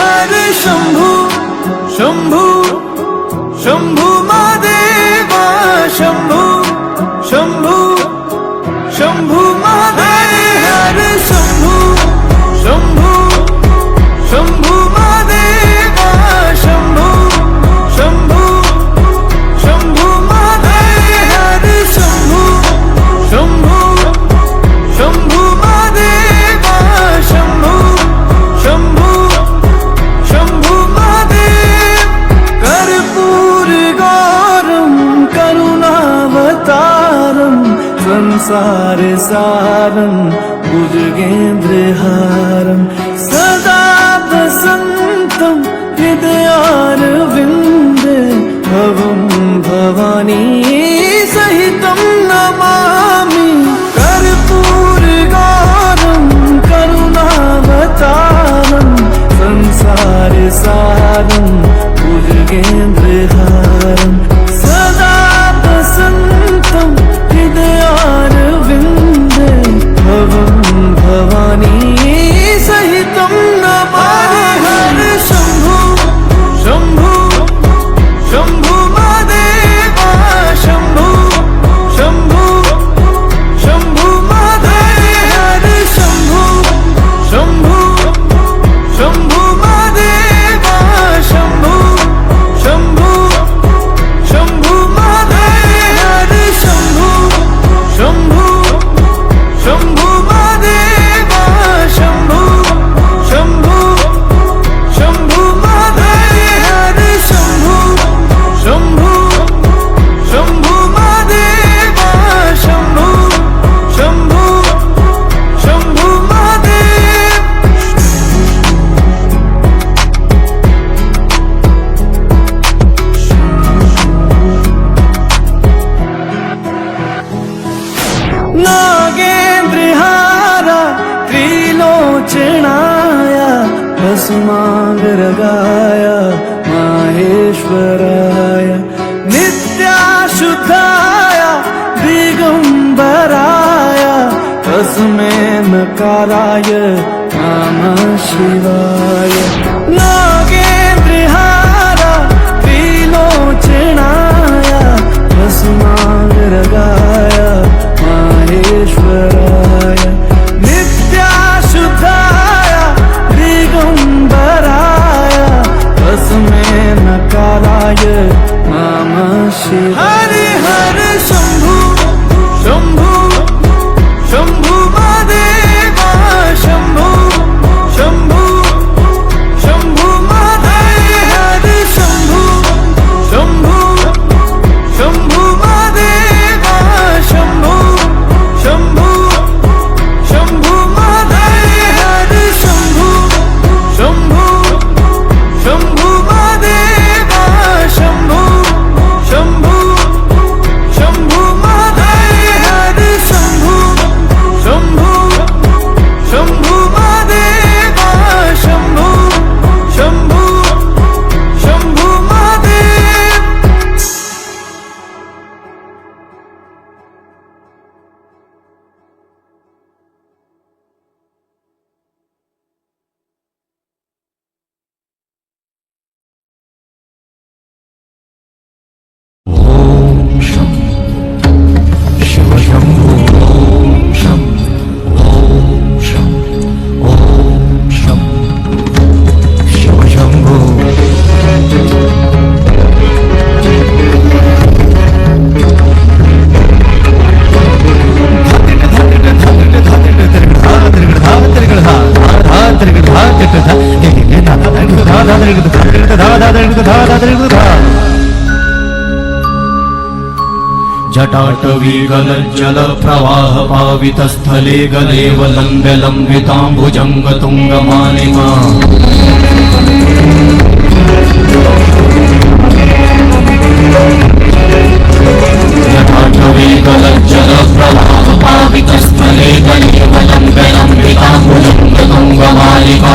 हर शंभू शंभू शंभू महादेवा शंभू शंभू शंभू महादेव हर शंभू शंभू शंभू महादेवा शंभू शंभू शंभू महादेव हर शंभू शंभू शंभू महादेवा शंभू शंभू शंभू महादेव कर्पूर गौरम करुणावतारम संसार सारम भुजगेन्द्रहारम सदा वसन्तं हृदयारविन्दे भवं भवानी सहितं नमामि कर्पूरगौरं करुणावतारं संसारसारं भुजगेन्द्रहारं सदा वसन्तं हृदयारविन्दे भवं भवानी सहितं नमामि हर शंभू शंभू शंभू महादेवा शंभू शंभू शंभू महादेव हर शंभू शंभू शंभू महादेवा शंभू शंभू शंभू महादेव हर शंभू शंभू शंभू महादेवा शंभू शंभू शंभू महादेव हर शंभू शंभू शंभू महादेवा शंभू शंभू शंभू महादेव नागेन्द्रहारा त्रिलोचनाय भस्मांगरगाय माहेश्वराय नित्याशुद्धाय दिगंबराय तस्मै नकाराय नमः शिवाय नागेन्द्रहारा त्रिलोचनाय भस्मांगरगाय माहेश्वराय नित्याशुद्धाय दिगंबराय तस्मै नकाराय नमः शिवाय हर शंभू शंभू शंभू महादेवा शंभू शंभू शंभू महादेव हर शंभू शंभू शंभू महादेवा शंभू शंभू शंभू महादेव हर शंभू शंभू शंभू महादेवा शंभू शंभू शंभू महादेव हर शंभू शंभू शंभू महादेवा शंभू शंभू शंभू महादेव जटाटवीगलज्जल प्रवाह पावितस्थले गले वलम्ब्य लम्बिताम्बुजङ्ग तुङ्गमालिमा जटाटवीगलज्जल प्रवाह पावितस्थले गले वलम्ब्य लम्बिताम्बुजङ्ग तुङ्गमालिमा